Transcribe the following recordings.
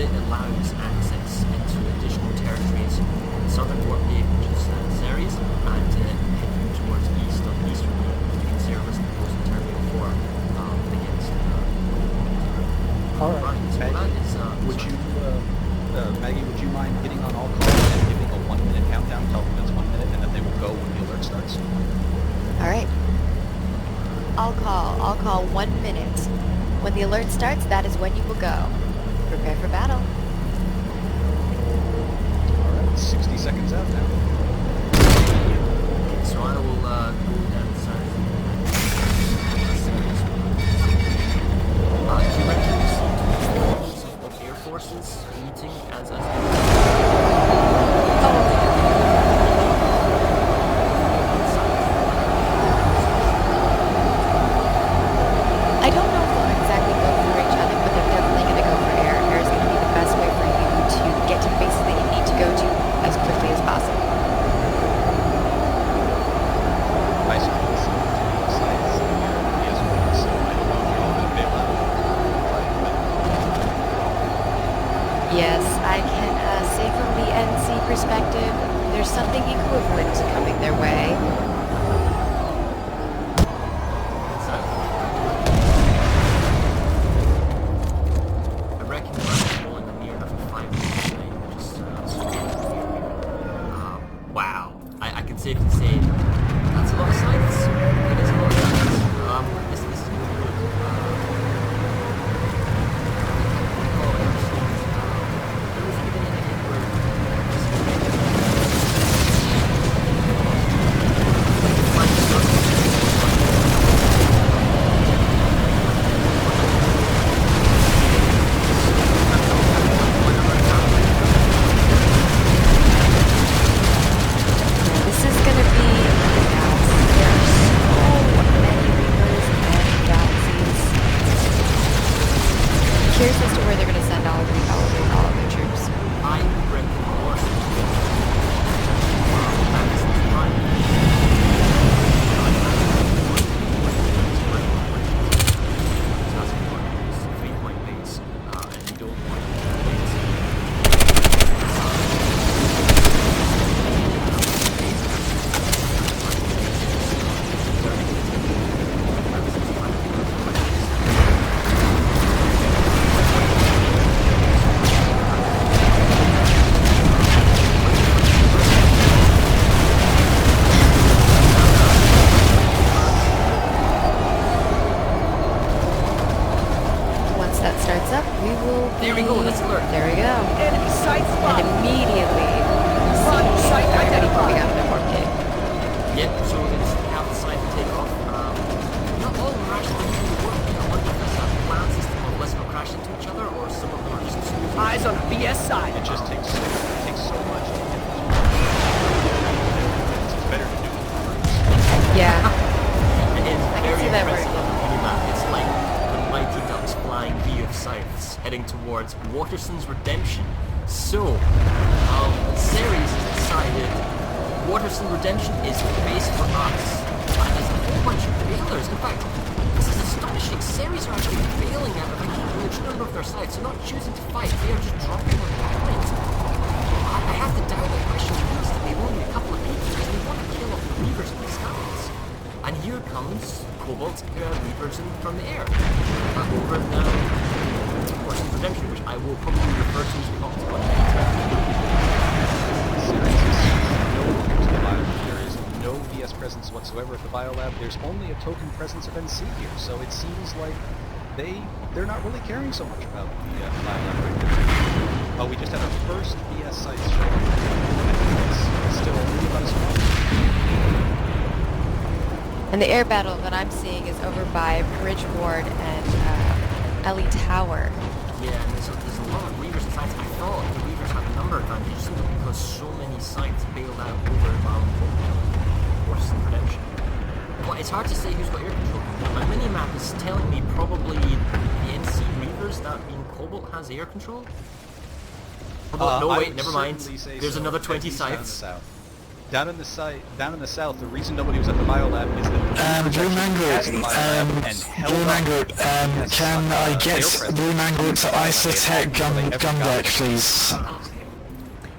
it allows access into additional territories in the southern warpgate, which is Ceres, and heading towards east on the eastern gate between Ceres and Post Terminal 4 against Alright, Maggie, would you mind getting on all calls and giving a 1 minute countdown? Tell them it's 1 minute and then they will go when the alert starts. Alright. I'll call 1 minute. When the alert starts, that is when you will go. Prepare for battle. Alright, 60 seconds out now. So I will go down the side. Do you reckon you see of air forces meeting as I don't know if they'll exactly go for each other, but they're definitely going to go for air. Air is going to be the best way for you to get to places that you need to go to as quickly as possible. I suppose sites as well, so I don't know if you're all going to bail out. Yes, I can say from the NC perspective, there's something equivalent coming their way. Safe to say that's a lot of sites. It is a lot of sites. This is good. Curious as to where they're going to send all of their troops. I reckon more. Three-point base, and you don't want There we go, let's alert. There we go. Enemy sight spot. And immediately, Sight moving out of the warpgate. Yep, so it's half the side to take off. Not all of them are actually going to work. I wonder if there's a plan system of let's not crash into each other, or some of them are just too... Eyes on the BS side. It just takes so much to get it's better to do it first. Yeah. It is I can very see that impressive working. on the minimap. It's like the Mighty Ducks flying V of Scythes heading towards Waterson's Redemption. So, Ceres has decided Waterson Redemption is the base for us. And there's a whole bunch of bailers. In fact, this is astonishing. Ceres are actually bailing out of a huge number of their sites. They're not choosing to fight. They are just dropping on the point. I have to doubt that question realistically. Only a couple of people because they want to kill off the Reavers in the skies. And here comes Cobalt Reavers in from the air. Over now, Waterson's Redemption, which I will probably refer to as Cobalt. There is no VS presence whatsoever at the biolab. There's only a token presence of NC here, so it seems like they're not really caring so much about the biolab right now. Oh, we just had our first VS sites show up. It's still only about as well. And the air battle that I'm seeing is over by Bridge Ward and Ellie Tower. Yeah, and there's a lot of Reavers and sites. I thought the Reavers had a number advantage simply because so many sites bailed out over Waterson's Redemption. Well, it's hard to say who's got air control. My mini-map is telling me probably the NC Reavers, that being Cobalt, has air control. Although, no, wait, never mind. There's another 20 sites. down in the south, the reason nobody was at the biolab is that Blue Mango, Blue Mango, can I get Blue Mango to isotech gun deck, please?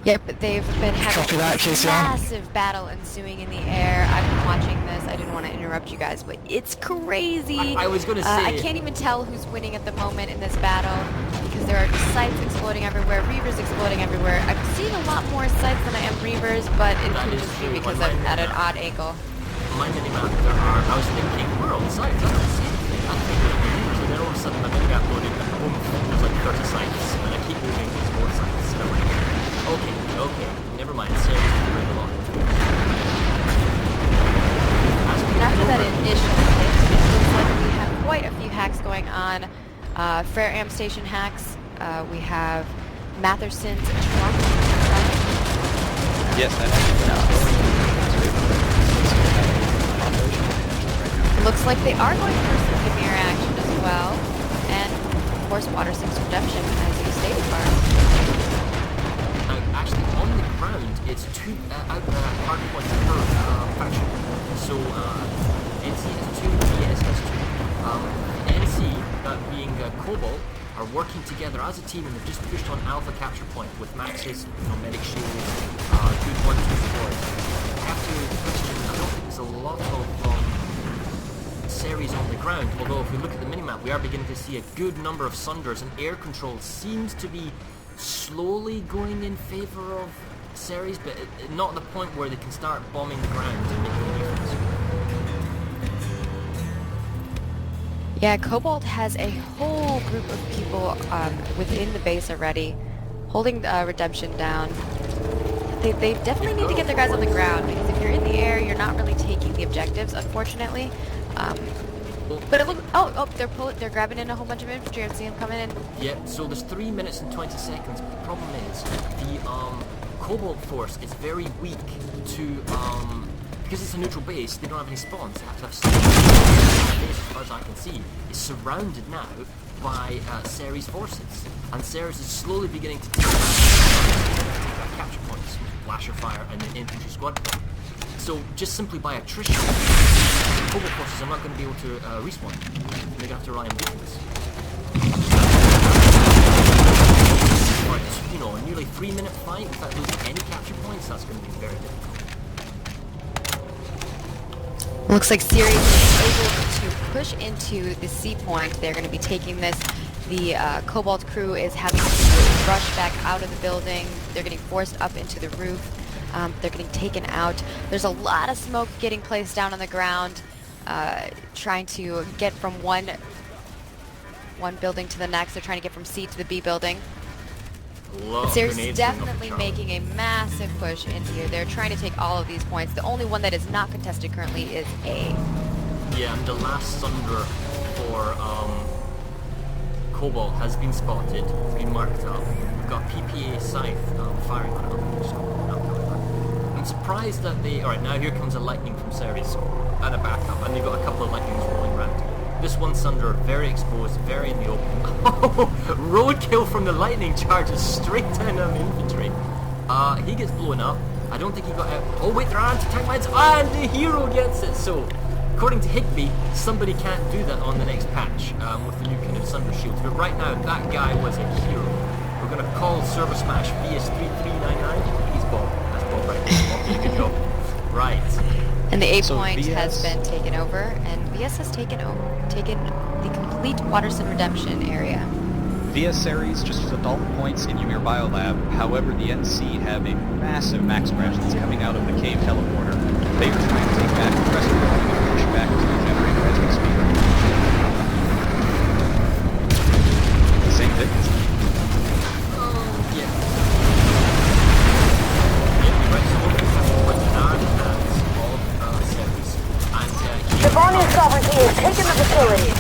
Yep, they've been Copy that, having a KCR. massive battle ensuing in the air. I've been watching this. I didn't want to interrupt you guys, but it's crazy. I was gonna say... I can't even tell who's winning at the moment in this battle because there are sites exploding everywhere, Reavers exploding everywhere. I'm seeing a lot more sites than I am Reavers, but it That could is just be true. because On I'm my at an minimap- odd angle. On my minimap, there are... I was thinking, we're on sites, I don't see anything. I think we're Reavers, and then all of a sudden my minimap loaded, and boom, there's like 30 sites, and I keep moving, there's more sites. And I'm like, okay, never mind, Ceres is bring a lot. After that initial hit, it looks like we have quite a few hacks going on. Fair Am Station hacks. We have Matherson's Trump. Yes, that Looks like they are going for some Chimera action as well. And, of course, Water Six Redemption, as you stated, Bart. Actually, on the ground, it's two hard points per faction. So, NC has 2, VS has 2. NC, that being Cobalt, are working together as a team, and they've just pushed on Alpha capture point with Max's, medic shields, good 1-2 support. I have to question, I don't think there's a lot of Ceres on the ground, although if we look at the minimap, we are beginning to see a good number of Sunders, and air control seems to be slowly going in favor of Ceres, but not at the point where they can start bombing the ground and making a difference. Yeah, Cobalt has a whole group of people within the base already, holding Redemption down. They definitely need to get their guys on the ground, because if you're in the air, you're not really taking the objectives, unfortunately. But it looks... Oh, they're grabbing in a whole bunch of infantry. I see them coming in. Yeah, so there's 3 minutes and 20 seconds, but the problem is the Cobalt force is very weak to... because it's a neutral base, they don't have any spawns. They have to have spawns. The base, as far as I can see, is surrounded now by Ceres forces. And Ceres is slowly beginning to take capture points, Lasher Fire and the infantry squad. So just simply by attrition, Cobalt forces are not going to be able to respawn. They're going to have to rely on beacons. For a nearly 3-minute fight without losing any capture points, that's going to be very difficult. Looks like Ceres is able to push into the C point. They're going to be taking this. The Cobalt crew is having to rush back out of the building. They're getting forced up into the roof. They're getting taken out. There's a lot of smoke getting placed down on the ground, trying to get from one building to the next. They're trying to get from C to the B building. Ceres is definitely making a massive push in here. They're trying to take all of these points. The only one that is not contested currently is A. Yeah, and the last Sunder for Cobalt has been spotted, been marked up. We've got PPA Scythe firing on it. I'm surprised that they... Alright, now here comes a lightning from Ceres and a backup, and they've got a couple of lightnings rolling around. This one Sunder, very exposed, very in the open. Roadkill from the lightning charges straight down on the infantry. He gets blown up. I don't think he got out. Oh wait, there are anti-tank mines, and the hero gets it. So, according to Higby, somebody can't do that on the next patch with the new kind of Sunder shields. But right now, that guy was a hero. We're going to call MergerSmash VS3399. He's Bob. That's Bob, right? Okay, good job. Right. And the A point has been taken over, and VS has taken the complete Waterson Redemption area. VS Ceres just used all the points in Ymir Biolab. However, the NC have a massive max crash that's coming out of the cave teleporter. They are trying to take back the rest of the building and push back to the generator as we speak. The same thing. Yeah. Right, so we're going to have to put an arm hands of Ceres. And Devonian sovereignty is taking the facility.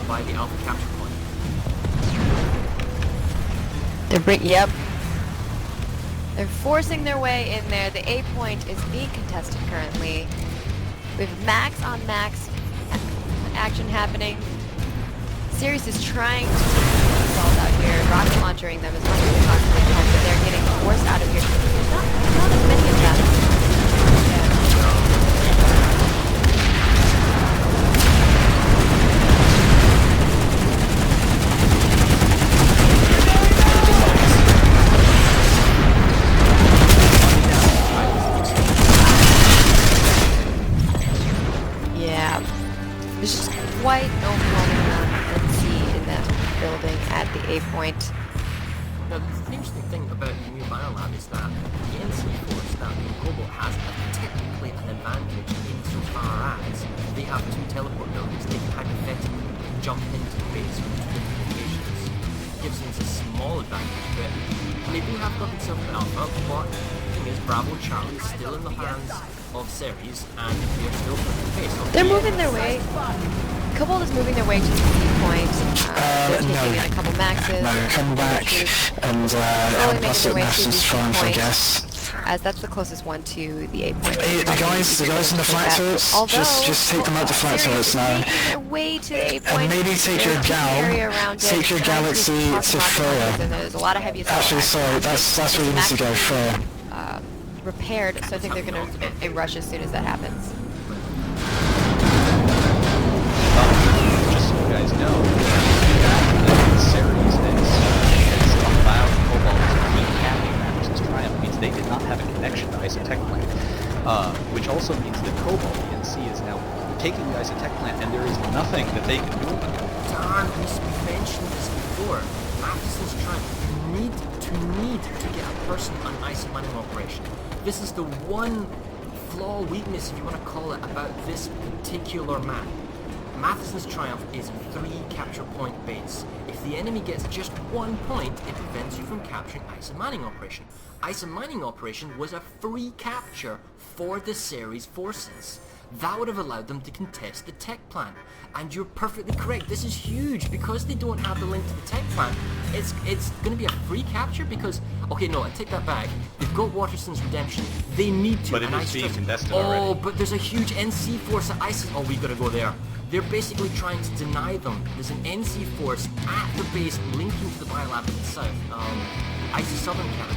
By the Alpha capture point. Yep. They're forcing their way in there. The A point is being contested currently. We have max on max action happening. Ceres is trying to missiles out here, rocket launchering them as much as they possibly can, but they're getting forced out of here. There's not as many of them. Yeah. There's just quite an overwhelming amount of NC in that building at the A point. Now, the interesting thing about the new biolab is that the NC force that Cobalt has technically an advantage insofar as they have two teleport buildings. They can hypothetically jump into the base from two different locations. It gives them a small advantage, but they do have got themselves an alpha, but the thing is, Bravo Charlie is still in the hands of Ceres, and they're still putting the base. They're moving their way. Cobalt is moving their way to the C point. They're taking in a couple maxes. No, come back and plus it Nation's triumph, I guess. As that's the closest one to the A point. Hey, the guys in the flat turrets, just take them out the flat turrets now. Way to the A point. And maybe take your take your Galaxy to Freya. There's a lot of heavy assault. Actually, sorry, that's where you need to go, Freya. Repaired, so I think they're going to rush as soon as that happens. Just so you guys know, Ceres has allowed Cobalt to keep capping Anderson's Triumph. It means they did not have a connection to Isotech Plant, which also means that Cobalt, the NC, is now taking the Isotech Plant, and there is nothing that they can do about it. Darn, we mentioned this before. Matheson's Triumph, you need to get a person on ISO mining operation. This is the one flaw, weakness, if you want to call it, about this particular map. Matheson's Triumph is a 3 capture point base. If the enemy gets just 1 point, it prevents you from capturing ISO mining operation. ISO mining operation was a free capture for the Ceres forces. That would have allowed them to contest the tech plant. And you're perfectly correct, this is huge, because they don't have the link to the tech plant. It's going to be a free capture because, okay, no, I take that back. They've got Waterston's Redemption, they need to. But it is being contested already. Oh, but there's a huge NC force at ISIS. Oh, we gotta go there. They're basically trying to deny them. There's an NC force at the base linking to the biolab in the south, ISIS Southern Camp.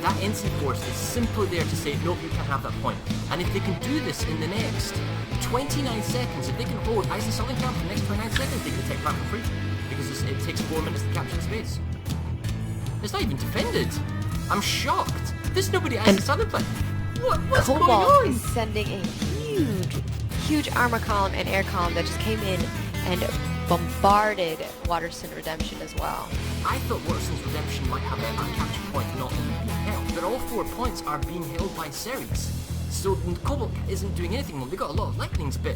That NC force is simply there to say, nope, you can't have that point. And if they can do this in the next 29 seconds, if they can hold ISIS Southern Camp for the next 29 seconds, they can take plant for free. Because it takes 4 minutes to capture the space. It's not even defended. I'm shocked. There's nobody at ISIS Southern Plant. What's going Cobalt on? is sending a huge armor column and air column that just came in and bombarded Waterston Redemption as well. I thought Waterston's Redemption might have a capture point not only being held, but all 4 points are being held by Ceres. So Cobalt isn't doing anything. Well, they got a lot of lightnings, but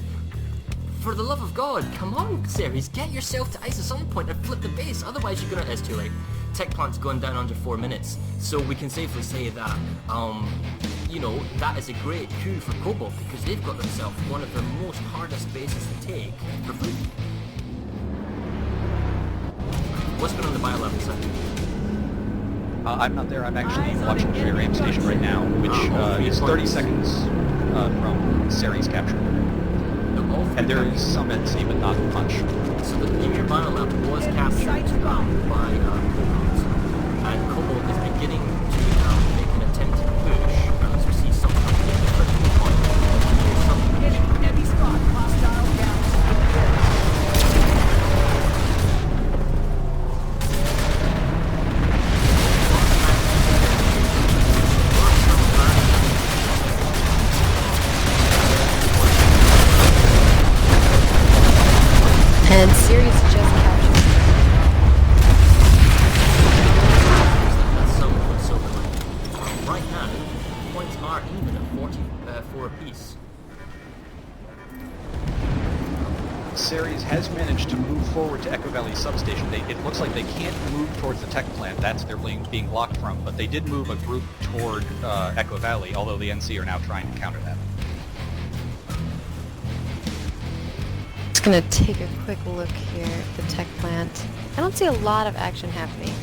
for the love of God, come on, Ceres, get yourself to ISIS on point and flip the base. Otherwise, you're gonna. It's too late. Tech plant's gone down under 4 minutes, so we can safely say that, you know, that is a great coup for Cobalt because they've got themselves one of their most hardest bases to take for free. What's going on the biolab side? I'm not there. I'm actually watching the RAM station right now, which is 30 seconds from Ceres capture. And there is some NC, but not much. So the Premier biolab was captured by Cobalt, and Cobalt is beginning to make an attempted push, as we see some kind of different point. Heavy spot, hostile down. And Ceres just captured. That's so right now, points are even at 44 apiece. Ceres has managed to move forward to Echo Valley substation. It looks like they can't move towards the tech plant. That's they're being blocked from. But they did move a group toward Echo Valley, although the NC are now trying to counter that. Just gonna take a quick look here at the tech plant. I don't see a lot of action happening.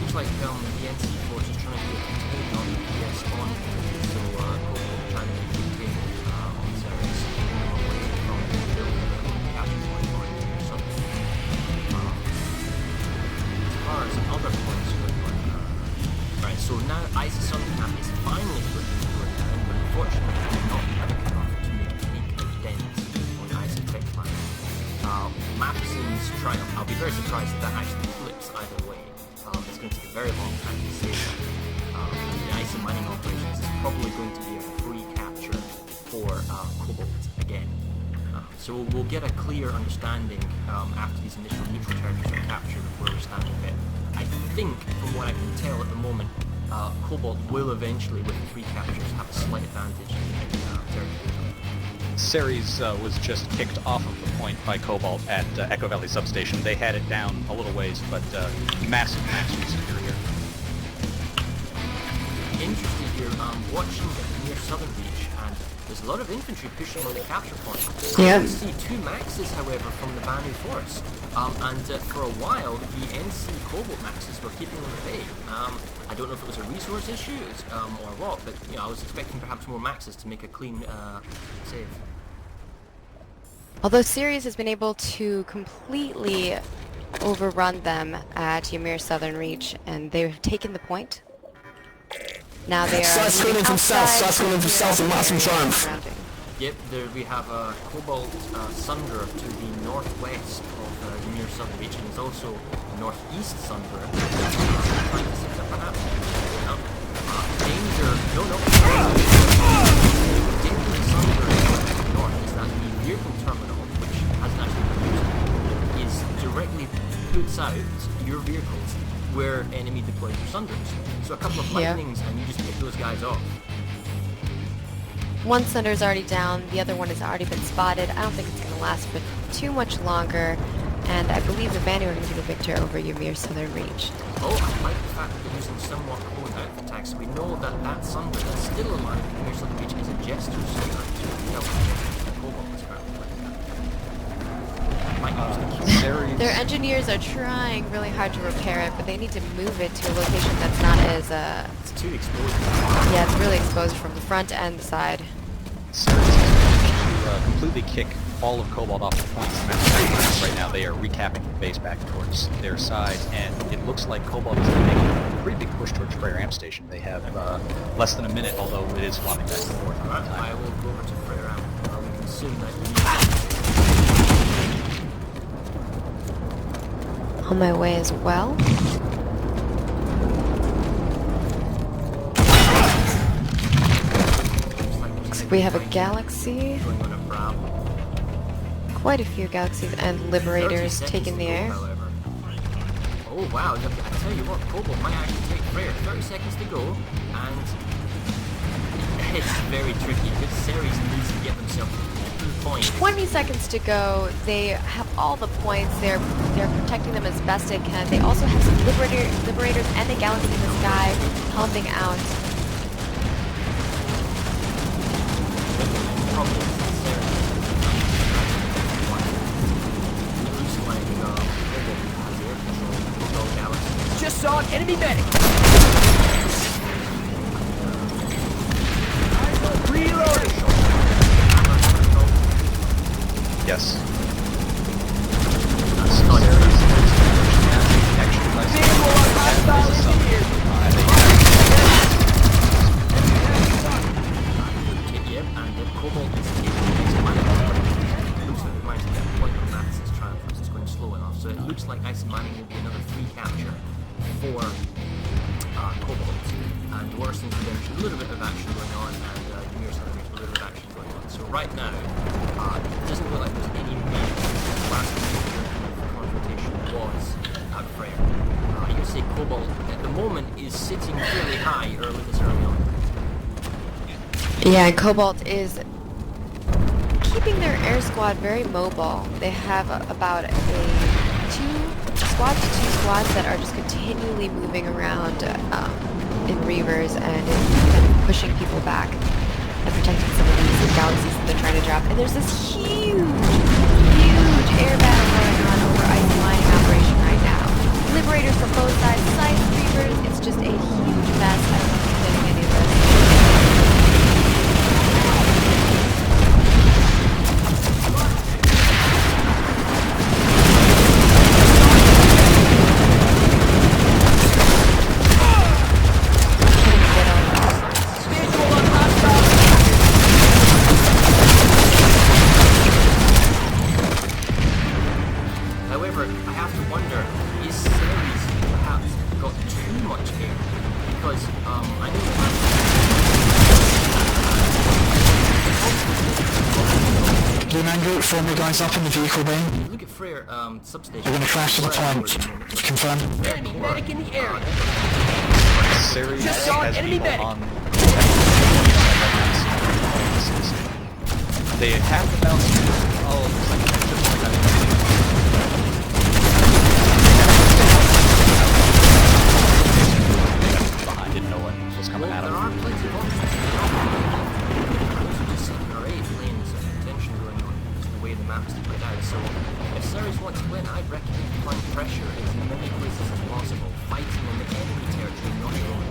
Looks like the NC force is trying to get contained on the PS on, so Cobalt trying to get contained on Ceres, away from the building capture point or something. Isis Suncat is finally flipping the door down, but unfortunately not quick enough to make a dent on Isis Tech Line. Mapson's triumph, I'll be very surprised if that actually flips either way. It's going to take a very long time to save that. The Isis mining operations is probably going to be a free capture for Cobalt again. So we'll get a clear understanding after these initial neutral territories are captured of where we're standing a bit. I think, from what I can tell at the moment, Cobalt will eventually, with the free captures, have a slight advantage in territory. Ceres was just kicked off of the point by Cobalt at Echo Valley Substation. They had it down a little ways, but massive superior. Interesting here, watching the near southern reach, and there's a lot of infantry pushing on the capture point. Yeah. I can see 2 Maxes, however, from the Banu Forest. And for a while, the NC Cobalt Maxes were keeping them at bay. I don't know if it was a resource issue or what, but I was expecting perhaps more Maxes to make a clean save. Although Ceres has been able to completely overrun them at Ymir Southern Reach, and they've taken the point. Now they are Start screening from south and march from triumph. surrounding. Yep, there we have a Cobalt Sunder to the northwest of Ymir Southern Reach, and there's also a northeast Sunder. Perhaps? No. Danger. No. Danger Sunder to the north is that the vehicle terminal, which hasn't actually been used, is directly puts out your vehicles where enemy deploys your Sunders. So a couple of lightnings and you just pick those guys off. One Sunder's already down, the other one has already been spotted. I don't think it's going to last for too much longer, and I believe the Banu are going to be the victor over Ymir Southern Reach. Oh, I like the fact that they're using somewhat cloned out attacks. We know that that Sunder that's still alive in Ymir Southern Reach is a Jester Sunder to help the Cobalt as well. Their engineers are trying really hard to repair it, but they need to move it to a location that's not as it's too exposed. Yeah, it's really exposed from the front and the side. Ceres has managed to completely kick all of Cobalt off the points. Right now they are recapping the base back towards their side, and it looks like Cobalt is making a pretty big push towards Freyr Amp Station. They have less than a minute, although it is swapping back and forth. I will go over to Freyr Amp. We can assume that On my way as well. Looks like we have a Galaxy. going on a Bravo. Quite a few Galaxies and Liberators 30 taking the seconds to air. go, however. Oh wow, look, I tell you what, Cobalt might actually take Freyr. 30 seconds to go, and it's very tricky because Ceres needs to get themselves to the point. 20 seconds to go. They have all the points. They're protecting them as best they can. They also have some Liberators and a Galaxy in the sky helping out. Just saw an enemy medic. Reloading. Yes. Vehicle on hostile engineers. Yep, and the Cobalt is taking the next mining operation. It looks like we might get a point on that since Triumph is going slow enough. So it looks like Ice Mining will be another free capture for Cobalt. And Waterson's Redemption, a little bit of action going on, and Ymir Southern Reach, a little bit of action going on. So right now, it doesn't look like there's any major last confrontation was at Freyr. You can say Cobalt at the moment is sitting fairly high this early on. Yeah, and Cobalt is keeping their air squad very mobile. They have about two squads that are just continually moving around in Reavers and in pushing people back and protecting some of these galaxies that they're trying to drop. And there's this huge air battle going on over Ice Mining operation right now. Liberators from both sides, Reavers. It's just a huge mess. I don't think getting any of this. However, I have to wonder, is Ceres perhaps got too much air? Because I know Blue man group, 4 more guys up in the vehicle bay. look at Freyr substation. We're gonna crash to the point. Confirm. Enemy medic in the area. Ceres Just saw an has enemy people medic. on. They have to bounce. Oh, looks like it's just like behind. Didn't know what was coming Well, at there him. are plenty of options. Those are just there are 8 lanes of tension going on, just the way the map's laid out. So if Ceres wants to win, I'd recommend applying pressure in as many places as possible, fighting on the enemy territory, not your own.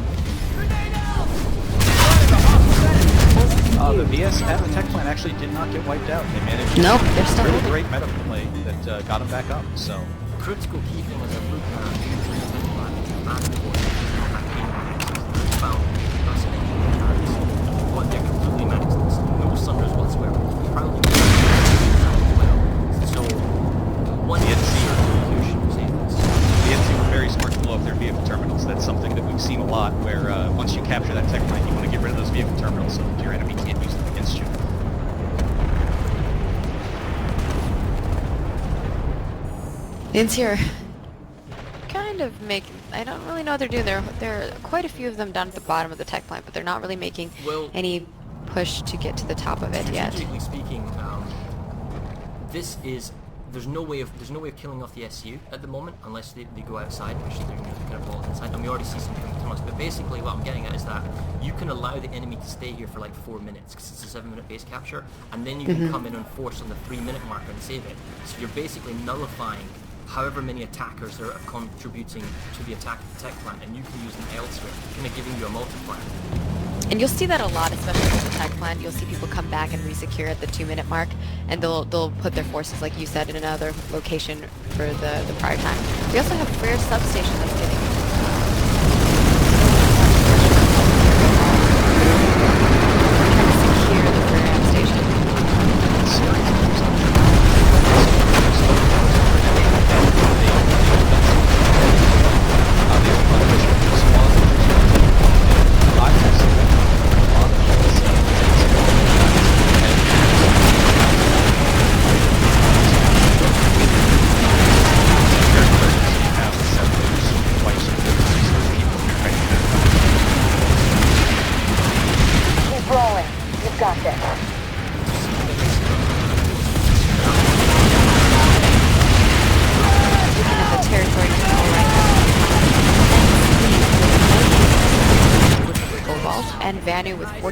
The VS at the tech plant actually did not get wiped out. They managed Nope, they're still really holding. great medical play that got them back up. So Critical key thing as a look at found us many cards. But they're completely maxless. No sunders whatsoever. Probably well. So one the NC were very smart to blow up their vehicle terminals. That's something that we've seen a lot, where once you capture that tech plant, you want to get rid of those vehicle terminals so that your enemy can't use them against you. It's here. Kind of making. I don't really know what they're doing. There are quite a few of them down at the bottom of the tech plant, but they're not really making any push to get to the top of it yet. Strategically speaking, there's no way of killing off the SU at the moment unless they go outside, which they're kind of balls inside. And we already see something from us. But basically, what I'm getting at is that you can allow the enemy to stay here for like 4 minutes because it's a 7-minute base capture, and then you can come in on force on the 3-minute marker and save it. So you're basically nullifying however many attackers are contributing to the attack of the tech plant, and you can use them elsewhere, kind of giving you a multiplier. And you'll see that a lot, especially with the tech plant. You'll see people come back and resecure at the 2-minute mark, and they'll put their forces, like you said, in another location for the prior time. We also have Freyr substation that's getting trying to secure the Freyr station. Keep rolling. You've got this. Looking at the territory control right now. Cobalt and Vanu with 44%.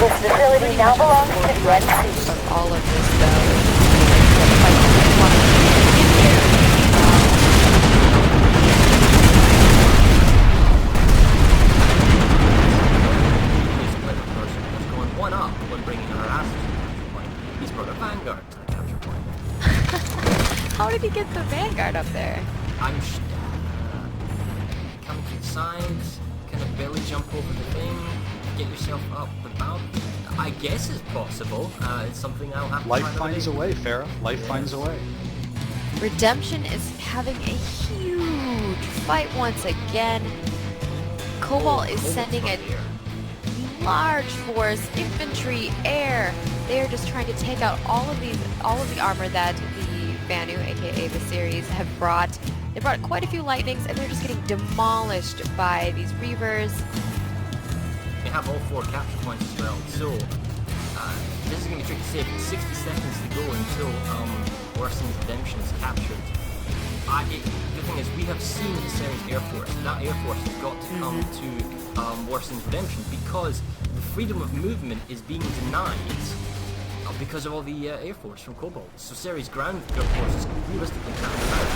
This facility now belongs to the NC. Of all of this, That's going one up when bringing her asses to the capture point. He's brought a Vanguard to the capture point. how did he get the Vanguard up there? I'm come to the sides, kind of belly jump over the thing, get yourself up the bound. I guess it's possible. It's something I'll have to Life try another finds day. a way, Farah. Life finds a way. Redemption is having a huge fight once again. Cobalt is sending a large force, infantry, air. They are just trying to take out all of the armor that the Vanu, aka the Ceres, have brought. They brought quite a few lightnings, and they're just getting demolished by these Reavers. They have all 4 capture points as well, so this is going to be tricky to save. 60 seconds to go until Warson's Redemption is captured. The thing is, we have seen the Ceres Air Force. That Air Force has got to come to Warson's Redemption because the freedom of movement is being denied because of all the Air Force from Cobalt. So Ceres ground force is realistically captured out.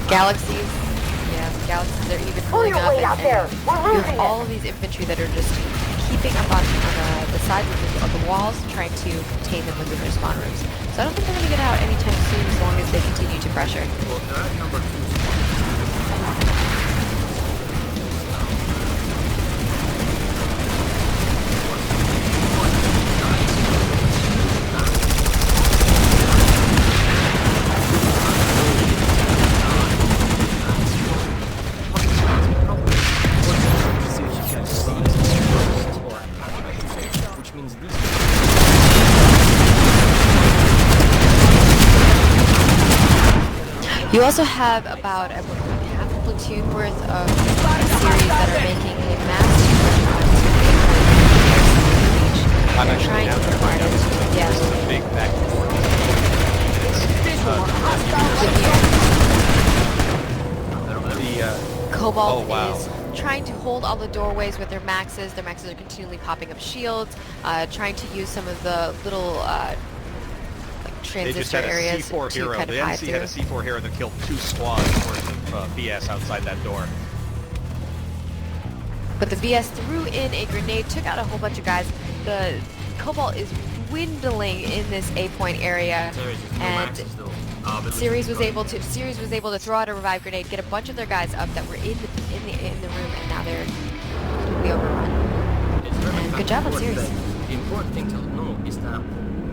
Galaxies. Yeah. scouts. They're even Pull pulling your up, weight out there. We're you losing have all of these infantry that are just keeping up on the sides of the walls, trying to contain them within their spawn rooms. So I don't think they're going to get out anytime soon as long as they continue to pressure. Well, they're at number 2. Which means these You also have about half a platoon worth of series that are making a massive I'm They're actually trying down to there right now. provide it. Yeah. There's a big back and forth. Cobalt Oh, wow. is trying to hold all the doorways with their maxes. Their maxes are continually popping up shields, trying to use some of the little like They just transistor had a areas C4 to hero. kind of The hide NC had a through. C4 hero that killed 2 squads worth of BS outside that door. But the BS threw in a grenade, took out a whole bunch of guys. The Cobalt is dwindling in this A point area, Ceres is no and maxes though. But Ceres was able to throw out a revive grenade, get a bunch of their guys up that were in the room, and now they're completely overrun. And good job on Ceres. The important thing to know is that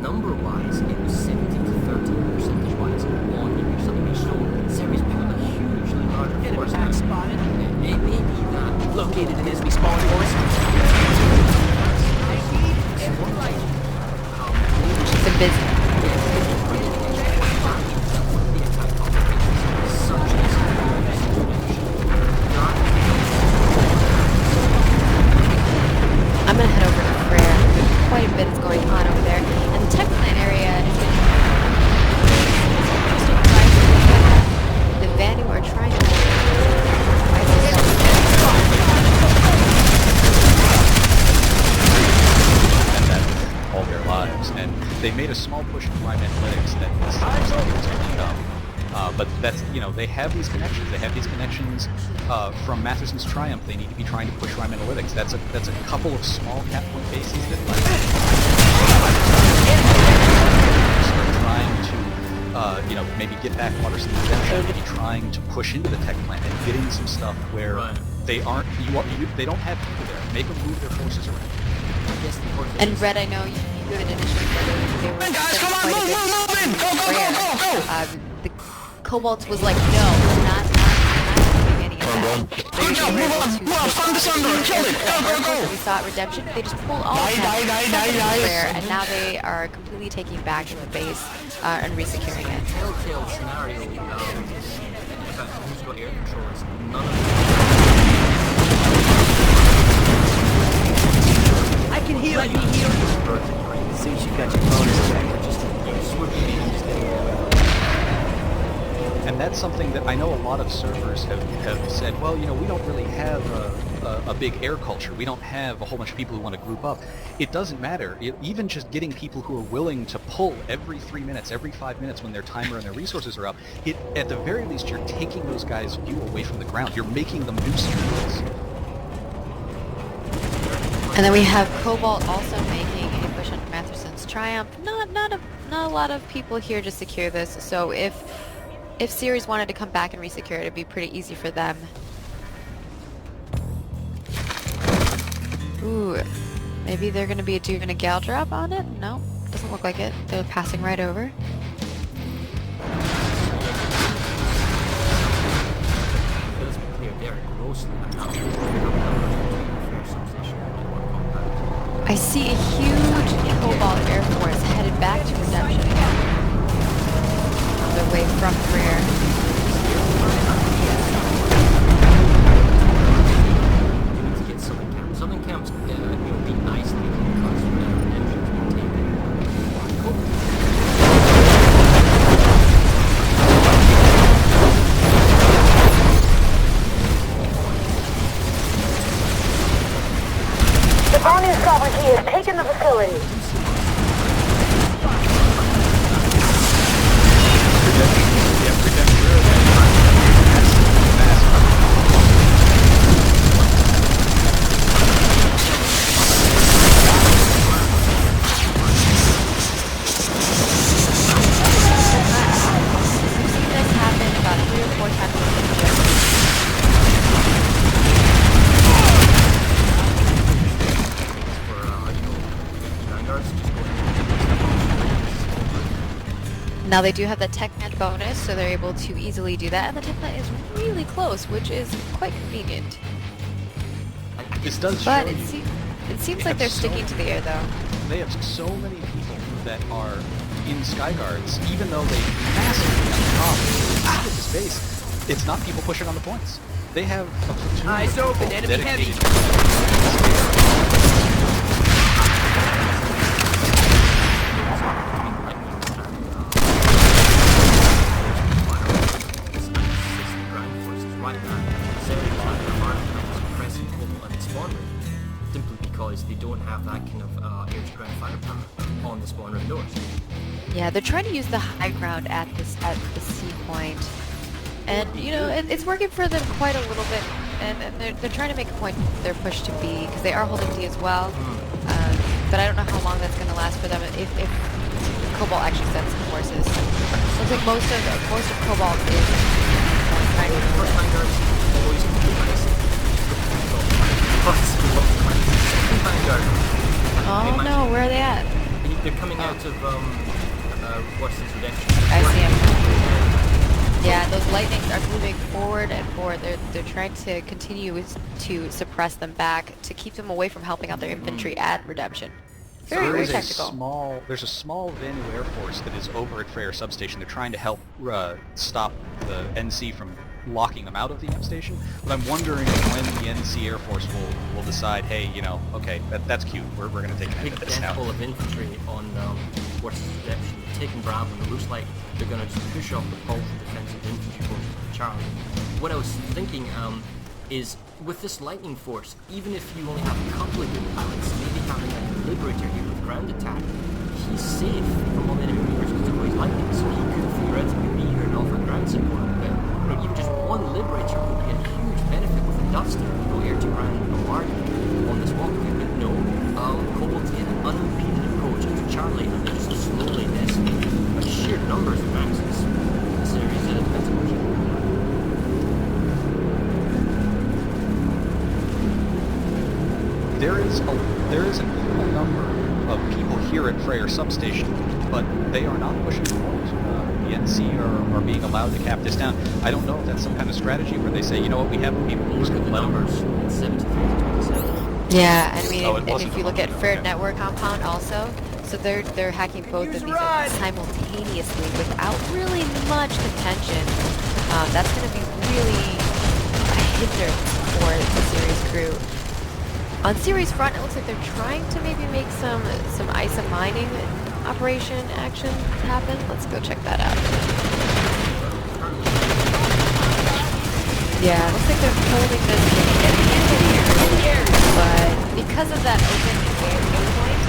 number-wise, it was 70 to 30 percentage-wise on your something. So Ceres put a hugely larger force. Attack spotted. It may be that Located in Isby spawn force. She's been busy. I'm gonna head over to Frere. There's quite a bit is going on over there, and the tech plant area is the Vanu are trying to And that's all their lives. And they made a small push in Prime Analytics that was going to come. But that's, you know, they have these connections. They have these connections from Matherson's Triumph. They need to be trying to push Prime Analytics. That's a couple of small cap point bases that start trying to, you know, maybe get back Waterson's Redemption, maybe trying to push into the tech plant and getting some stuff where they aren't, they don't have people there. Make them move their forces around. And Red, I know you did initially, they were Guys, come on, move in! Go! The Cobalt was like, no, we're not doing any of that. Good job, move on, find the Sunburn, kill it! Go! We saw at Redemption, they just pulled all of Die. Rare, and now they are completely taking back the base and resecuring it. Telltale scenario, about who's got air control is none of I can heal you. As soon as you got your bonus check. And that's something that I know a lot of servers have said, well, you know, we don't really have a big air culture. We don't have a whole bunch of people who want to group up. It doesn't matter. Even just getting people who are willing to pull every 3 minutes, every 5 minutes when their timer and their resources are up, at the very least, you're taking those guys' view away from the ground. You're making them do something. And then we have Cobalt also making a push on Matherson's Triumph. Not a lot of people here to secure this, so if Ceres wanted to come back and resecure it, it'd be pretty easy for them. Ooh, maybe they're gonna be doing a gal drop on it? No, doesn't look like it. They're passing right over. I see a huge Cobalt Air Force headed back to Redemption again. On their way from Rare. Southern Camp's be nicely because Redemption's been taken. Cool. The Bonu sovereignty has taken the facility. Now they do have the tech plant bonus, so they're able to easily do that, and the tech plant is really close, which is quite convenient. This does But show it, you it seems they like they're have sticking to the air, though. they have so many people that are in Skyguards, even though they massively on this base. It's not people pushing on the points. They have a platoon Eyes of open, people enemy heavy. Simply because they don't have that kind of air-to-ground firepower on the spawn room doors. Yeah, they're trying to use the high ground at the C point, and you know it's working for them quite a little bit. And they're trying to make a point their push to B because they are holding D as well. But I don't know how long that's going to last for them if Cobalt actually sends some forces. Looks like most of Cobalt is trying to hold it. Oh no, where are they at? They're coming out of Waterson's Redemption. I see them. Yeah, those lightnings are moving forward and forward. They're trying to continue to suppress them back to keep them away from helping out their infantry at Redemption. Very tactical. There's a small Vanu Air Force that is over at Freyr substation. They're trying to help stop the NC from locking them out of the M station. But I'm wondering when the NC Air Force will decide, hey, you know, okay, that's cute. We're going to take an end of this now. Full of infantry on Waterson's Redemption. They're taking Bravo, and it looks like they're going to just push off the pulse of defensive infantry going to Charlie. What I was thinking is, with this lightning force, even if you only have a couple of good pilots, maybe having a Liberator here with ground attack, he's safe from all the enemy movers because of his lightning, so he could theoretically be here and offer ground support. But you know, even just one Liberator would be a huge benefit with the Duster to go air to ground bombardment on this walkway. But no, Cobalt's getting an unimpeded approach into Charlie, and they're just slowly decimating by sheer numbers of maxes. Ceres defensive push. There is an equal number of people here at Freyr substation, but they are not pushing forward. The NC are being allowed to cap this down. I don't know if that's some kind of strategy where they say, you know what, we have people who's going to let them. It's 73-27. Yeah, I mean, and if you look at Fair Network Compound also, so they're hacking both of these simultaneously without really much contention. That's going to be really a hindrance for the Ceres crew. On Ceres front, it looks like they're trying to maybe make some ISA mining operation action happen. Let's go check that out. Yeah, it looks like they're holding this at the end of here, but because of that open air point,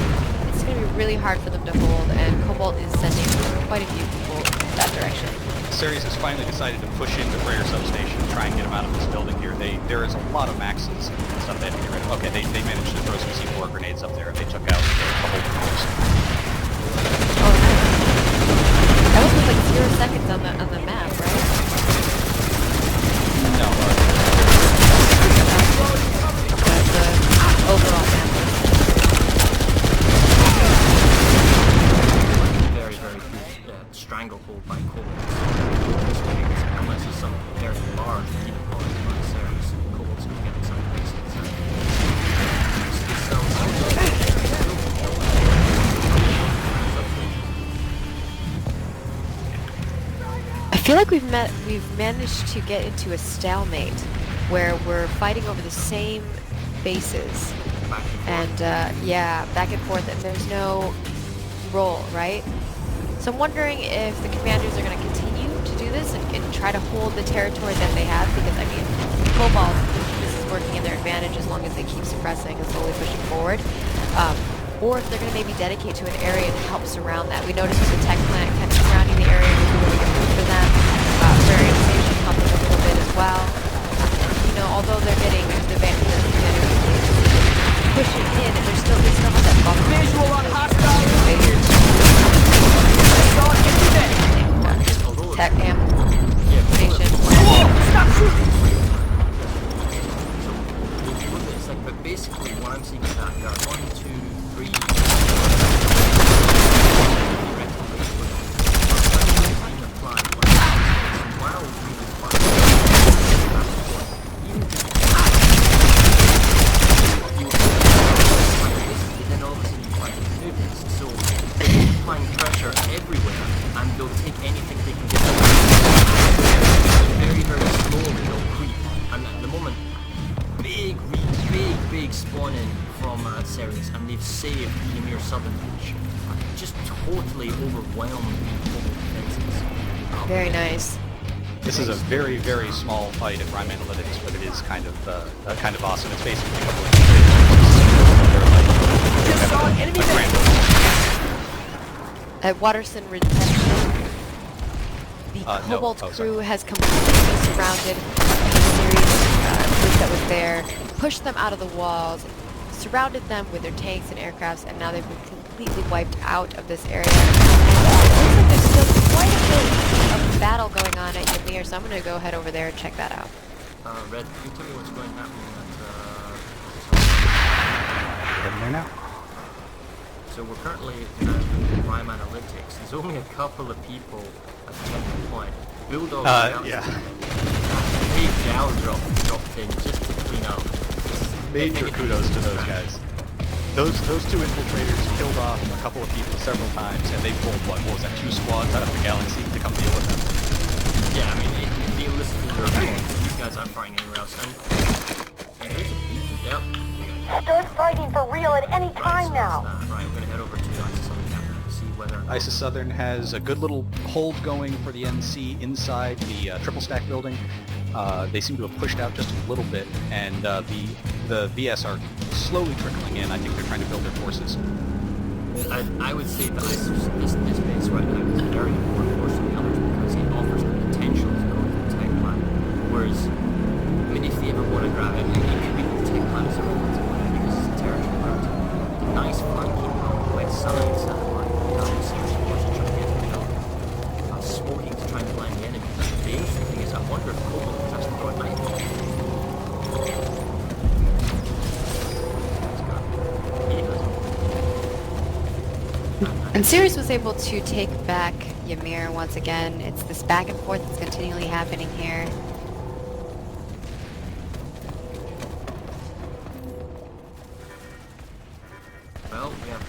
it's going to be really hard for them to hold, and Cobalt is sending quite a few people that direction. Ceres has finally decided to push into Freyr substation and try and get them out of this building here. There is a lot of maxes and stuff they have to get rid of. Okay, they managed to throw some C4 grenades up there, and they took out the whole force. Oh, nice. That was with like 0 seconds on the map, right? No, the overall map. Very, very good stranglehold by Cobalt. Unless it's some very large unit point by Ceres, Cobalt's going to get some I feel like we've managed to get into a stalemate where we're fighting over the same bases, and yeah, back and forth, and there's no roll, right? So I'm wondering if the commanders are going to continue to do this and try to hold the territory that they have, because I mean, Cobalt, this is working in their advantage as long as they keep suppressing and slowly pushing forward. Or if they're going to maybe dedicate to an area to help surround that. We noticed with the tech plant kind of surrounding the area was a really good move for them. Very station helping a little bit as well. You know, although they're getting the advantage of the commanders pushing in, and there's still have that buffer. Visual on hostile. Tech amp station. Stop shooting! It's like, but basically what I'm seeing is that there are 1, 2, 3. plague spawning from Ceres, and they've saved the Ymir Southern Beach. Just totally overwhelmed the global defenses. Very nice. This is a very, very small fight at Rime Analytics, but it is kind of awesome. It's basically a couple of Just saw an enemy At Waterson Redemption, the Cobalt crew has completely surrounded the series group that was there, pushed them out of the walls, surrounded them with their tanks and aircrafts, and now they've been completely wiped out of this area. It looks like there's still quite a bit of battle going on at Ymir, so I'm going to go head over there and check that out. Red, can you tell me what's going to happen at... in there now. So we're currently at Rime Analytics. There's only a couple of people at the checkpoint. Bulldog yeah. Big gal dropped in just to clean up. Major kudos to those guys. Those two infiltrators killed off a couple of people several times, and they pulled, what was that, 2 squads out of the galaxy to come deal with them. Yeah, I mean, if they listen to their opinions, these guys aren't fighting anywhere else. And there's a beacon, yep. Start fighting for real at any time now. Right, we're gonna head over to ISIS Southern to see whether... ISIS Southern has a good little hold going for the NC inside the triple stack building. They seem to have pushed out just a little bit, and the VS are slowly trickling in. I think they're trying to build their forces. I would say that ISIS, this base right now is very important force than the others because it offers the potential to go with the tech plan. Whereas, I mean, if they ever want to grab it, it could be the tech plan is everyone to win because it's a territory route. The nice flanking on the west side is that line. Seriously, wants to try to get it up. Smoking to try and blind the enemy. The interesting thing is, I wonder if Cobalt is actually going night. And Ceres was able to take back Ymir once again. It's this back and forth that's continually happening here. Well, we have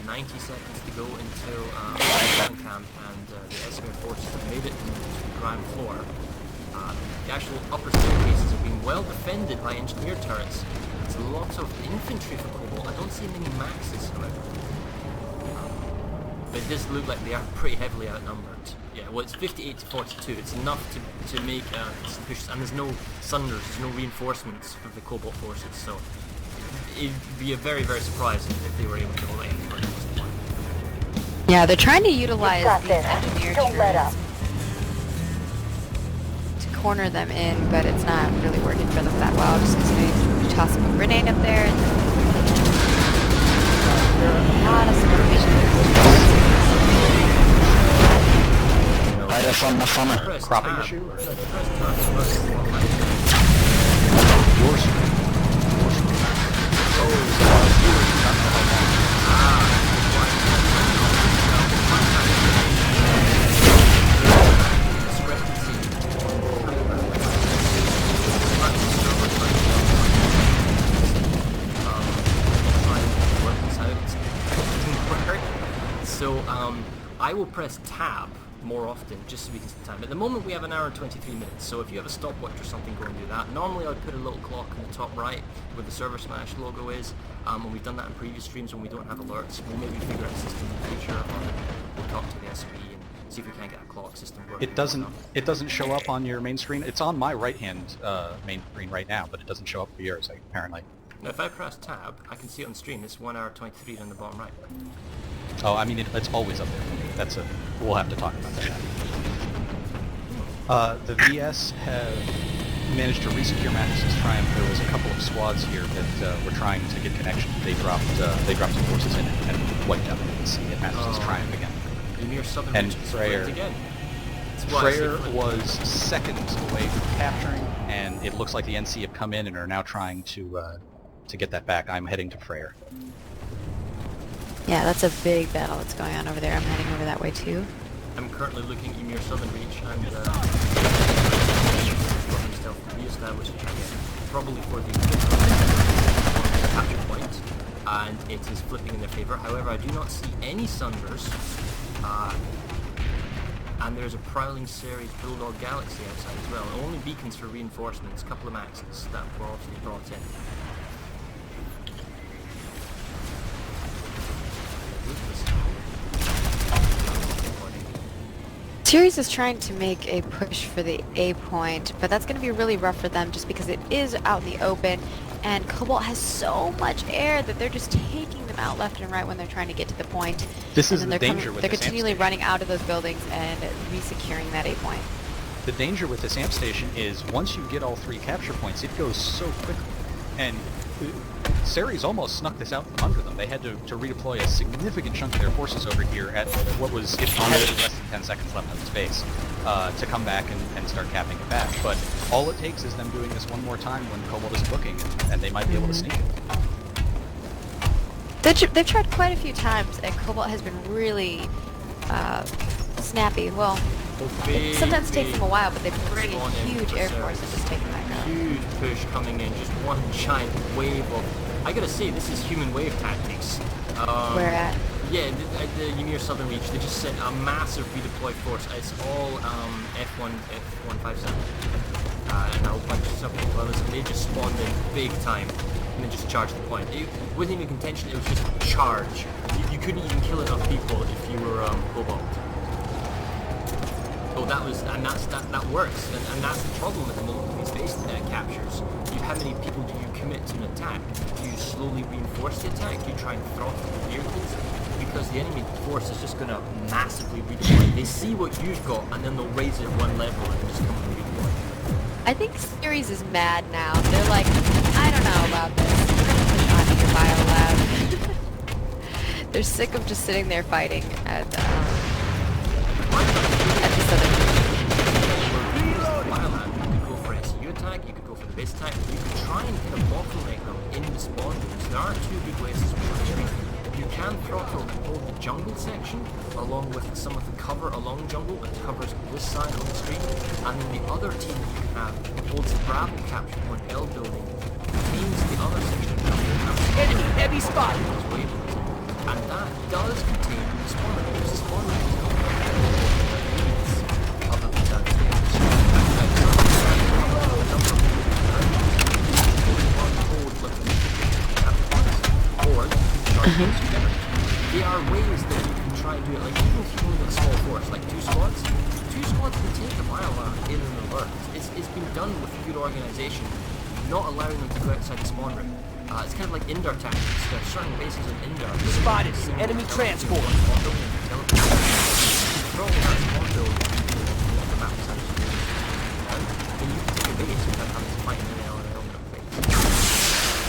90 seconds to go until the camp, and the Esmir forces have made it to the ground floor. The actual upper staircases are being well defended by engineer turrets. There's lots of infantry for Cobalt. I don't see many maxes, however. But it does look like they are pretty heavily outnumbered. Yeah, well, it's 58 to 42. It's enough to make some pushes, and there's no Sunders, there's no reinforcements for the Cobalt forces, so it'd be a very, very surprise if they were able to hold any further. Yeah, they're trying to utilize these this. engineer Don't let up. to corner them in, but it's not really working for them that well. Just going to toss a grenade up there. And there are a lot of skirmishes. Right up on the funnel. Cropping issue? Or? So I will press tab more often just so we can see time. At the moment we have an hour and 23 minutes, so if you have a stopwatch or something, go and do that. Normally I'd put a little clock in the top right where the MergerSmash logo is, and we've done that in previous streams when we don't have alerts. We'll maybe figure out a system in the future, or we'll talk to the SB and see if we can get a clock system working. It doesn't show up on your main screen. It's on my right hand main screen right now, but it doesn't show up for yours, apparently. Now if I press tab, I can see it on stream. It's 1 hour 23 on the bottom right. Oh, I mean, it's always up there for me. We'll have to talk about that. The VS have managed to resecure Mathis' Triumph. There was a couple of squads here that were trying to get connection. They dropped some forces in and wiped out the NC at Mathis' Triumph again. Ymir Southern And Region Freyr. again. Freyr was seconds away from capturing, and it looks like the NC have come in and are now trying to get that back. I'm heading to Freyr. Yeah, that's a big battle that's going on over there. I'm heading over that way too. I'm currently looking at Ymir Southern Reach and re-established probably for the capture point, and it is flipping in their favour. However, I do not see any Sunders, and there's a prowling Ceres Bulldog Galaxy outside as well. Only beacons for reinforcements, a couple of maxes that were obviously brought in. Ceres is trying to make a push for the A point, but that's going to be really rough for them just because it is out in the open, and Cobalt has so much air that they're just taking them out left and right when they're trying to get to the point. This is and the then danger with they're this continually amp running out of those buildings and re-securing that A point. The danger with this amp station is once you get all 3 capture points, it goes so quickly. And Ceres almost snuck this out from under them. They had to redeploy a significant chunk of their forces over here at what was less than 10 seconds left on its base to come back and start capping it back. But all it takes is them doing this one more time when Cobalt is booking, and they might be able to sneak it. They've tried quite a few times, and Cobalt has been really snappy. Well, it sometimes takes them a while, but they bring a huge air force and just taking that out. Huge push coming in, just one giant wave of... I gotta say, this is human wave tactics. Where at? Yeah, at the Ymir Southern Reach, they just sent a massive redeployed force. It's all F157, and a whole bunch of stuff with others, and they just spawned in big time, and then just charged the point. Within the contention, it was just charge. You couldn't even kill enough people if you were Cobalt. So that works, and that's the problem at the moment with these base captures. How many people do you commit to an attack? Do you slowly reinforce the attack? Do you try and throttle the vehicles? Because the enemy force is just going to massively redeploy. They see what you've got, and then they'll raise it one level and just come and redeploy. I think Ceres is mad now. They're like, I don't know about this. We're going to push on to your biolab. They're sick of just sitting there fighting at the southern. You could go for the base attack, you could try and kind of bottleneck them in the spawn rooms. There are 2 good ways to retreat. You can throttle hold the jungle section along with some of the cover along jungle that covers this side of the street, and then the other team that you have holds the Bravo capture point L building, means the other section of jungle enemy heavy spot, and that does contain the spawn rooms. The spawn rooms other than that. There are ways that you can try and do it, like even if you only got a small force, like 2 squads can take a biolab in an alert. It's been done with good organisation, not allowing them to go outside the spawn room. It's kind of like Indar tactics. There are certain bases in Indar. Spotted enemy transport.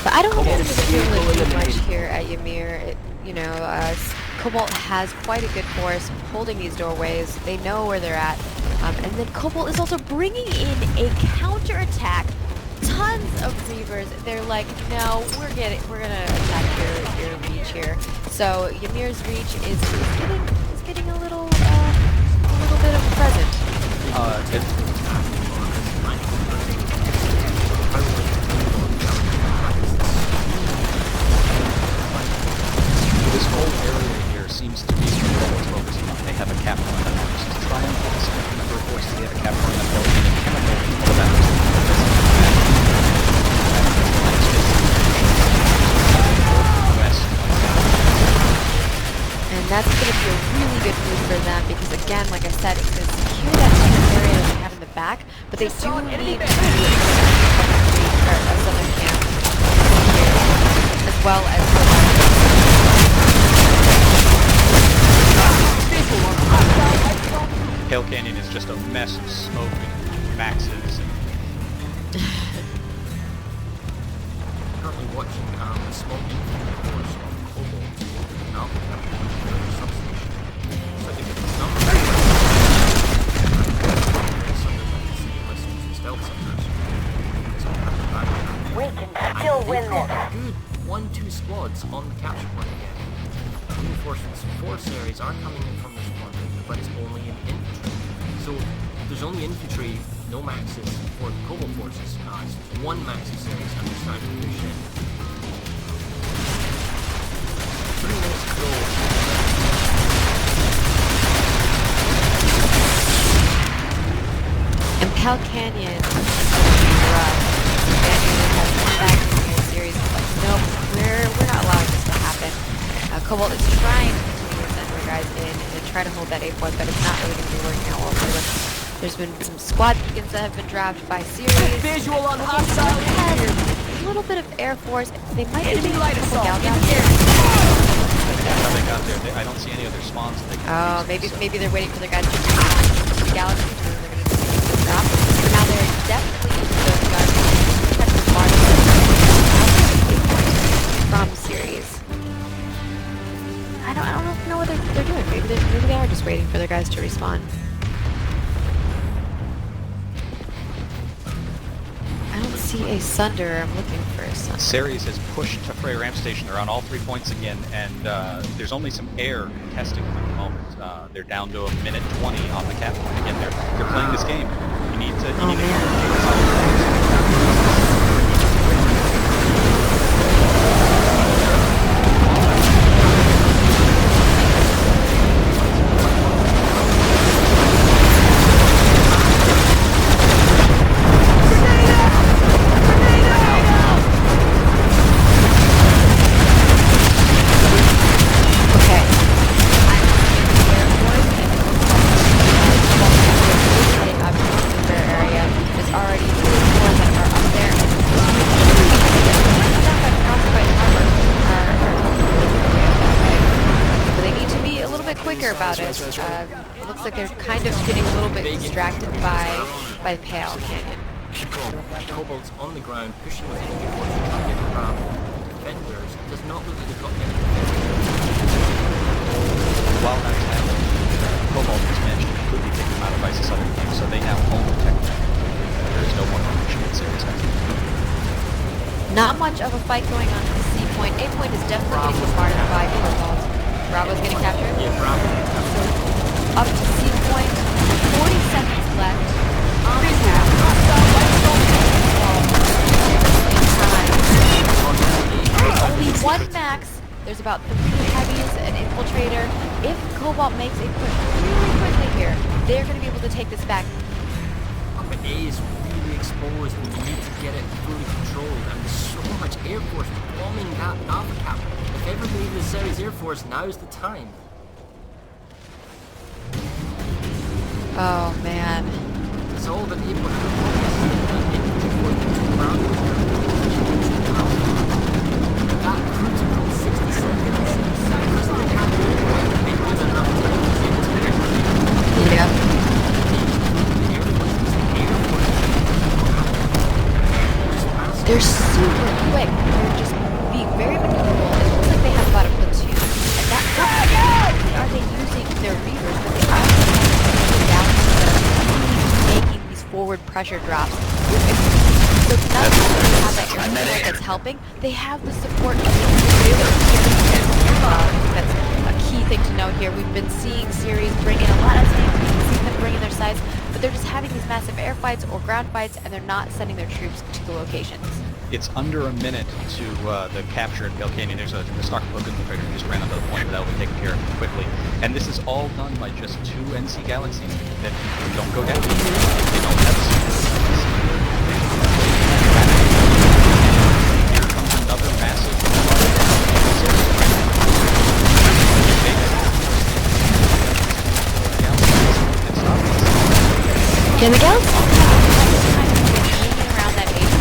But I don't think it's really too much here at Ymir. Cobalt has quite a good force holding these doorways. They know where they're at. And then Cobalt is also bringing in a counter-attack. Tons of Reavers. They're like, no, we're gonna attack your reach here. So Ymir's reach is getting a little bit of a present. This whole area here seems to be what focusing on. They have a cap on that force. To try and put a significant number of forces, they have a cap on that building and chemical all that. And that's going to be a really good move for them because, again, like I said, it's going to secure that area that they have in the back, but they do need a southern camp as well as Hale Canyon is just a mess of smoke and maxes. Currently watching a small infantry force on Cobalt now substation. So if it's not We can still win this. Good 1-2 squads on the capture point again. Reinforcements for Ceres are coming in from this point, but it's only in infantry. So there's only infantry, no maxes for the Cobalt forces. It's 1 max of Ceres, and they're starting to push in. 3 minutes to go. And Pell Canyon is rough. Daniel has come back to the series like, nope, we're not allowing this to happen. Cobalt is trying to continue to send their guys in and try to hold that A point, but it's not really going to be working out well for them. There's been some squad beacons that have been dropped by Ceres. Visual on hostile Have here. a little bit of Air Force. They might be Enemy light a couple assault gal in down here. That's how they got there. I don't see any other spawns that they can Oh, use, maybe so- maybe they're waiting for their guys to respond to the galaxy, so they're going to see the drop. So now they're definitely into those guys from Ceres. I don't know what they're doing. Maybe they are just waiting for their guys to respawn. I don't see a Sunder. I'm looking for a Sunder. Ceres has pushed to Frey Ramp Station. They're on all 3 points again, and there's only some air contesting them at the moment. They're down to 1:20 on the cap point. Again, they're playing this game. You need to. You need about it. It looks like they're kind of getting a little bit distracted by Pale Canyon. Cobalt's on the ground, pushing with enemy forces to get around defenders. Does not look like they've got any. While that's happening, Cobalt has managed to completely take them out of Isis other games, so they now own the tech. There is no more connection with Ceres. Not much of a fight going on at the C point. A point is definitely getting bombarded by Cobalt. Bravo's getting captured. Yeah, Bravo. So up to C point, 40 seconds left on the cap. There's only one max. There's about 3 heavies, an infiltrator. If Cobalt makes a push really quickly here, they're going to be able to take this back. But A is really exposed and you need to get it fully controlled, and there's so much Air Force bombing that Alpha Cap. If ever we need the Ceres Air Force, now's the time. Oh man. It's all about the that critical 60 seconds. Yeah. They're super quick. They're just being very maneuverable. It looks like they have about a platoon. And that are they using their reavers, but they are making these forward pressure drops. So not only do they have that air support that's helping, they have the support of the that's a key thing to note here. We've been seeing Ceres bring in a lot of tanks, we've been seeing them bring in their sides, but they're just having these massive air fights or ground fights, and they're not sending their troops to the locations. It's under a minute to the capture at Belcanian. There's a stock book infiltrator who just ran up to the point, but that will be taken care of quickly. And this is all done by just 2 NC Galaxies that don't go down. They don't have Here comes another massive Can the Galaxy around that age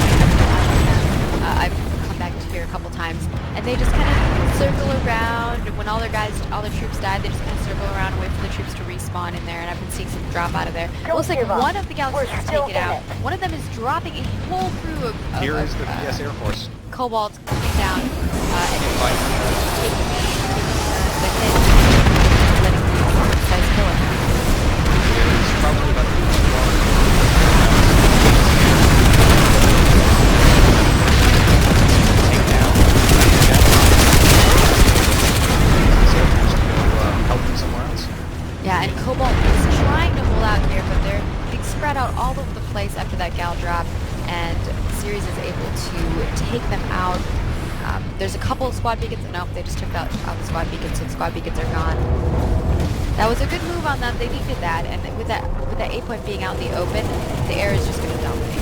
I've come back to here a couple times, and they just kind of circle around, and when all their troops die, they just kind of circle around and wait for the troops to respawn in there, and I've been seeing some drop out of there. It looks like one of the Galaxies has taken out. One of them is dropping a whole crew of Here is the VS Air Force. Cobalt coming down, and taking the hit, letting these guys kill him. It's probably about Yeah, and Cobalt is trying to hold out here, but they're being spread out all over the place after that gal drop, and Ceres is able to take them out. There's a couple of squad beacons. Nope, they just took out the squad beacons, so the squad beacons are gone. That was a good move on them. They needed that, and with that A point being out in the open, the air is just going to dominate.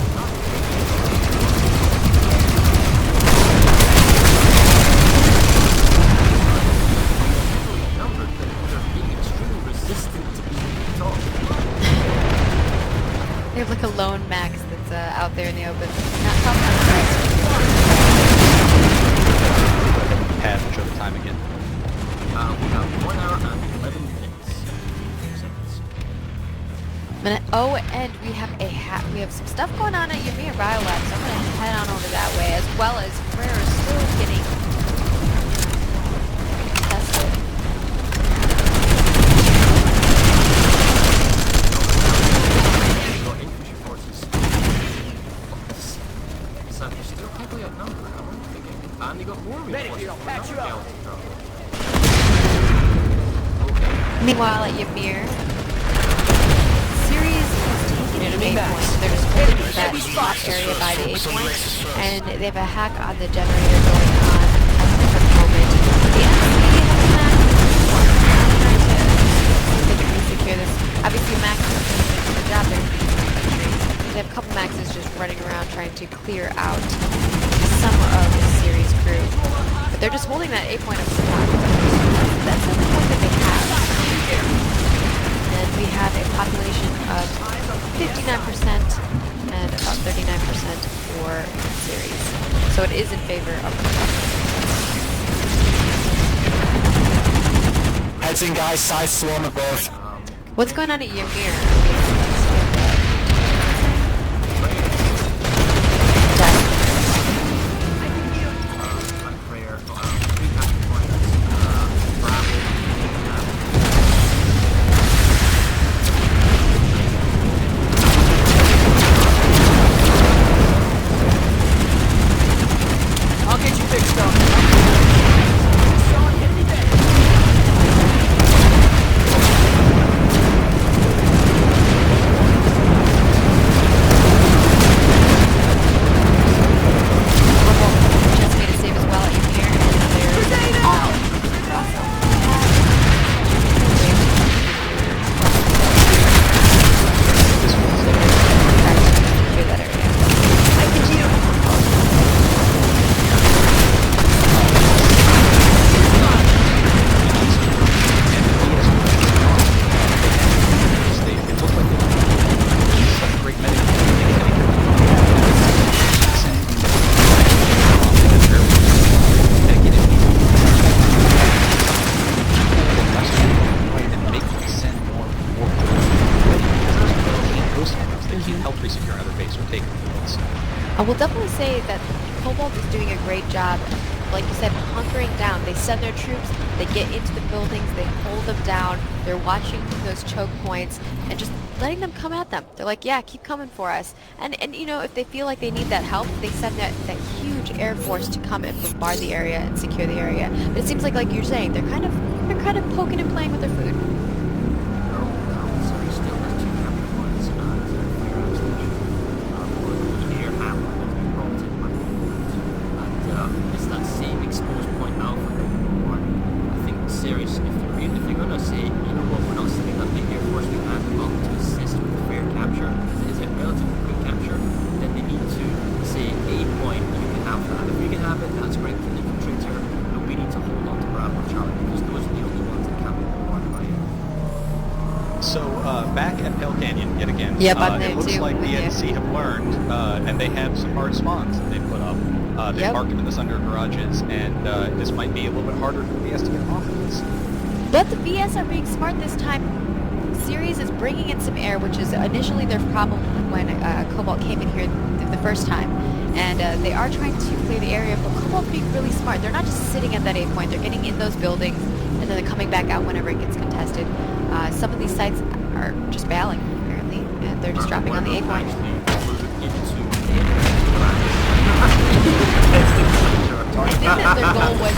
Oh, and we have some stuff going on at Ymir Biolab, so I'm gonna head on over that way, as well as Frere is still getting tested. Got infantry forces. So they're still heavily outnumbered, I'm thinking. And they got more reinforcements. Okay. Meanwhile, at Ymir, Ceres has taken the A point. They're just holding that top area by the A point, and they have a hack on the generator going on at the moment. The enemy has a hack trying to see if they can re-secure this. Obviously, Max is doing the job there. They have a couple Maxes just running around trying to clear out some of the Ceres crew, but they're just holding that A point up to the top. That's the point that they have. And we have a population of 59% and about 39% for Ceres. So it is in favor of the top. Heads in, guys. Side swarm above. What's going on at Ymir? I will definitely say that Cobalt is doing a great job, like you said, hunkering down. They send their troops, they get into the buildings, they hold them down, they're watching those choke points, and just letting them come at them. They're like, yeah, keep coming for us. And you know, if they feel like they need that help, they send that huge air force to come and bombard the area and secure the area. But it seems like you're saying, they're kind of poking and playing with their food. It's that same exposed point alpha or I think Ceres, if they're going to say, you know what, we're not sending that big air force, we have the bulk to assist with the fair capture, is it relatively quick capture, then they need to say a point, you can have that. If we can have it, that's great for the infiltrator, but we need to hold on to Bravo Charlie because those are the only ones that can't be bombarded by it. So, back at Pale Canyon yet again, yep, it looks like the NC have learned, and they have some hard spawns that they put up. They marked them in the Thunder garages, and this might be a little bit harder for the VS to get off of this. But the VS are being smart this time. Ceres is bringing in some air, which is initially their problem when Cobalt came in here the first time. And they are trying to clear the area, but Cobalt's being really smart. They're not just sitting at that A point, they're getting in those buildings, and then they're coming back out whenever it gets contested. Some of these sites are just bailing, apparently, and they're just dropping on the A point. I think that their goal was